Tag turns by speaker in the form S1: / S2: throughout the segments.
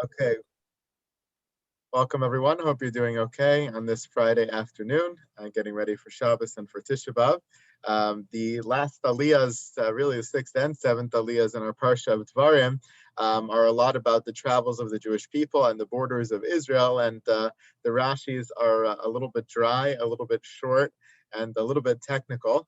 S1: Okay, welcome everyone. Hope you're doing okay on this Friday afternoon, getting ready for Shabbos and for Tisha B'Av. The last aliyahs, really the sixth and seventh aliyahs in our Parsha of Devarim, are a lot about the travels of the Jewish people and the borders of Israel. And the Rashis are a little bit dry, a little bit short, and a little bit technical.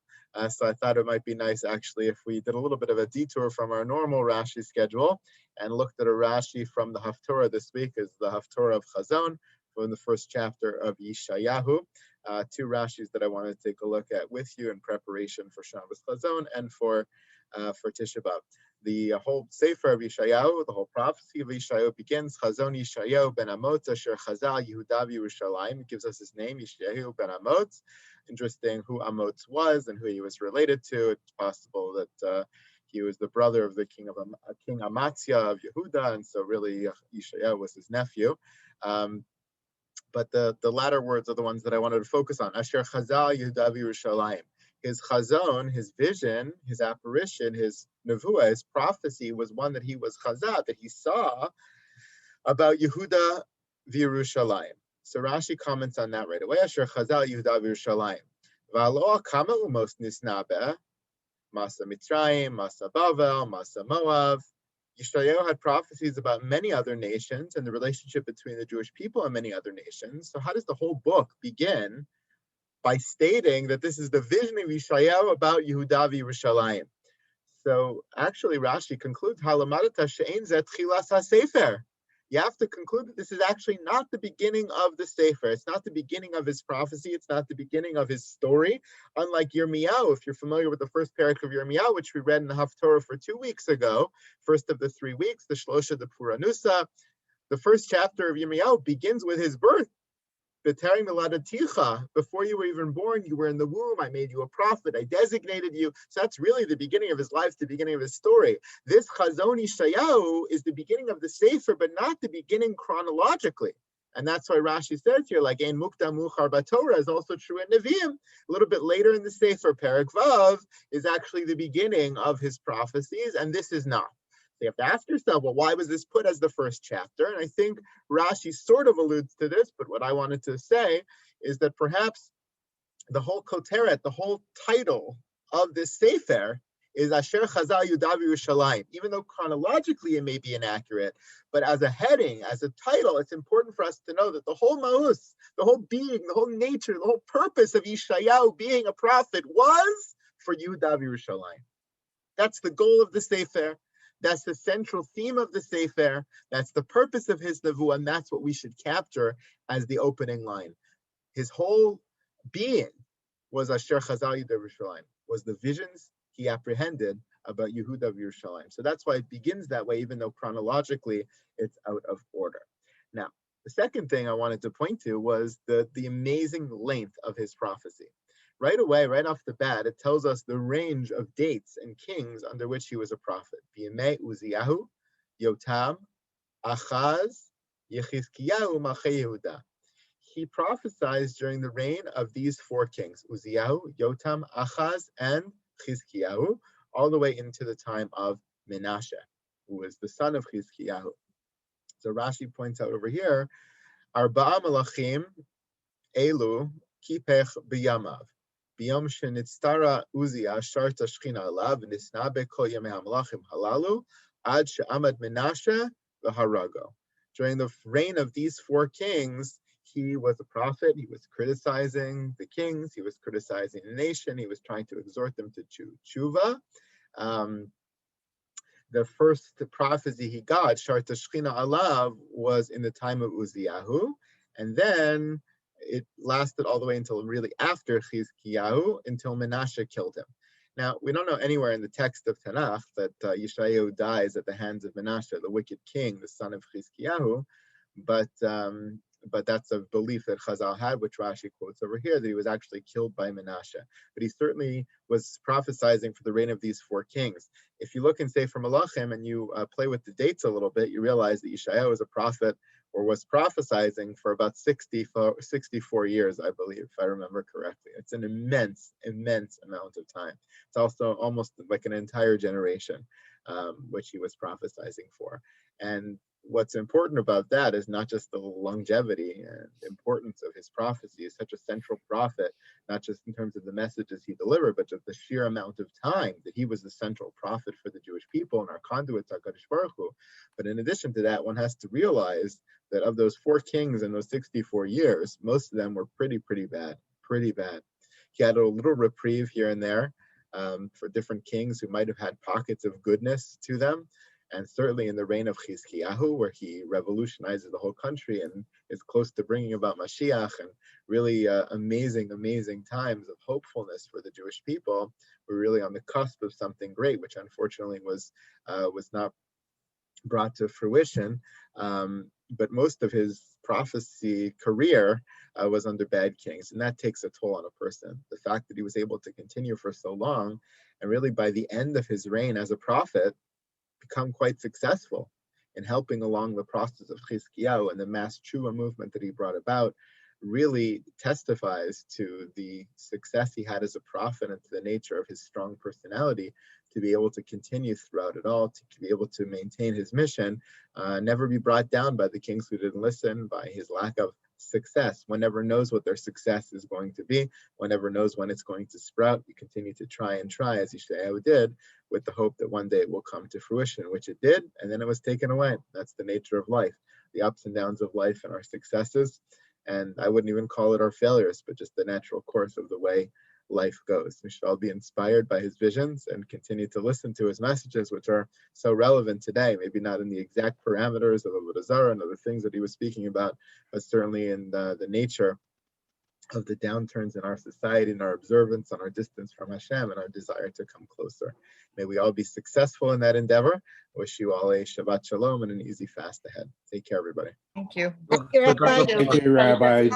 S1: So I thought it might be nice actually if we did a little bit of a detour from our normal Rashi schedule and looked at a Rashi from the Haftorah this week, is the Haftorah of Chazon from the first chapter of Yeshayahu. Two Rashis that I want to take a look at with you in preparation for Shabbos Chazon and for Tisha B'Av. The whole Sefer of Yeshayahu, the whole prophecy of Yeshayahu begins, Chazon Yeshayahu ben Amotz asher chazal Yehuda v'Yerushalayim. It gives us his name, Yeshayahu ben Amotz. Interesting who Amotz was and who he was related to. It's possible that he was the brother of the King Amatzia of Yehuda, and so really Yeshayahu was his nephew. But the latter words are the ones that I wanted to focus on. Asher chazal Yehuda v'Yerushalayim. His chazon, his vision, his apparition, his nevuah, his prophecy was one that he was chazal, that he saw about Yehuda v'Yerushalayim. So Rashi comments on that right away. Asher chazal Yehuda v'Yerushalayim. V'alo kama umos nisnabe. Masa Mitzrayim, Masa Bavel, Masa Moav. Yeshayahu had prophecies about many other nations and the relationship between the Jewish people and many other nations. So how does the whole book begin? By stating that this is the vision of Yeshayahu about Yehuda v'Yerushalayim. So actually Rashi concludes, Halamadata she'ein zet chilas hasefer. You have to conclude that this is actually not the beginning of the Sefer. It's not the beginning of his prophecy. It's not the beginning of his story. Unlike Yirmiyahu, if you're familiar with the first parak of Yirmiyahu, which we read in the Haftorah for 2 weeks ago, first of the 3 weeks, the Shlosha de Puranusa, the first chapter of Yirmiyahu begins with his birth. Before you were even born, you were in the womb. I made you a prophet. I designated you. So that's really the beginning of his life, the beginning of his story. This Chazon Yeshayahu is the beginning of the Sefer, but not the beginning chronologically. And that's why Rashi says here, like Ein Mukta Muchar Batorah is also true in Nevi'im. A little bit later in the Sefer, Perek Vav is actually the beginning of his prophecies, and this is not. So you have to ask yourself, well, why was this put as the first chapter? And I think Rashi sort of alludes to this, but what I wanted to say is that perhaps the whole koteret, the whole title of this sefer is Asher Chazal Yehuda v'Yerushalayim. Even though chronologically it may be inaccurate, but as a heading, as a title, it's important for us to know that the whole ma'us, the whole being, the whole nature, the whole purpose of Yeshayahu being a prophet was for Yehuda v'Yerushalayim. That's the goal of the sefer. That's the central theme of the Sefer. That's the purpose of his nevuah, and that's what we should capture as the opening line. His whole being was Asher Chazal Yehuda v'Yerushalayim, was the visions he apprehended about Yehuda v'Yerushalayim. So that's why it begins that way, even though chronologically it's out of order. Now, the second thing I wanted to point to was the amazing length of his prophecy. Right away, right off the bat, it tells us the range of dates and kings under which he was a prophet. B'yemei Uziyahu, Yotam, Achaz, Yechizkiyahu, Malchei Yehuda. He prophesied during the reign of these 4 kings, Uziyahu, Yotam, Achaz, and Chizkiyahu, all the way into the time of Menashe, who was the son of Chizkiyahu. So Rashi points out over here, Arba'a Malachim, Elu, Kipech B'yamav. Biyom shenitztara Uzia sharta shchina alav v'nisna bekol yamei hamalachim halalu ad she'amad Menashe v'harago. During the reign of these 4 kings, he was a prophet. He was criticizing the kings. He was criticizing the nation. He was trying to exhort them to tshuva. The first prophecy he got, sharta shchina alav, was in the time of Uziyahu, and then it lasted all the way until really after Chizkiyahu, until Menashe killed him. Now, we don't know anywhere in the text of Tanakh that Yeshayahu dies at the hands of Menashe, the wicked king, the son of Chizkiyahu, but that's a belief that Chazal had, which Rashi quotes over here, that he was actually killed by Menashe. But he certainly was prophesizing for the reign of these 4 kings. If you look in Sefer Malachim and you play with the dates a little bit, you realize that Yeshayahu was a prophet, or was prophesying for about 64 years, I believe, if I remember correctly. It's an immense, immense amount of time. It's also almost like an entire generation, which he was prophesying for. And what's important about that is not just the longevity and importance of his prophecy. He's such a central prophet, not just in terms of the messages he delivered, but just the sheer amount of time that he was the central prophet for the Jewish people and our conduits, HaKadosh Baruch Hu. But in addition to that, one has to realize that of those 4 kings in those 64 years, most of them were pretty bad, pretty bad. He had a little reprieve here and there for different kings who might have had pockets of goodness to them. And certainly in the reign of Chizkiyahu, where he revolutionizes the whole country and is close to bringing about Mashiach, and really amazing times of hopefulness for the Jewish people. We're really on the cusp of something great, which unfortunately was not brought to fruition. But most of his prophecy career was under bad kings, and that takes a toll on a person. The fact that he was able to continue for so long, and really by the end of his reign as a prophet, become quite successful in helping along the process of Chizkiyahu and the mass tshuva movement that he brought about, really testifies to the success he had as a prophet and to the nature of his strong personality to be able to continue throughout it all, to be able to maintain his mission, never be brought down by the kings who didn't listen, by his lack of success. One never knows what their success is going to be. One never knows when it's going to sprout. You continue to try and try, as Yeshayahu did, with the hope that one day it will come to fruition, which it did, and then it was taken away. That's the nature of life, the ups and downs of life and our successes. And I wouldn't even call it our failures, but just the natural course of the way life goes. We should all be inspired by his visions and continue to listen to his messages, which are so relevant today, maybe not in the exact parameters of Avodah Zarah and other things that he was speaking about, but certainly in the nature of the downturns in our society and our observance on our distance from Hashem and our desire to come closer. May we all be successful in that endeavor. I wish you all a Shabbat Shalom and an easy fast ahead. Take care, everybody.
S2: Thank you.
S3: Thank you, Rabbi.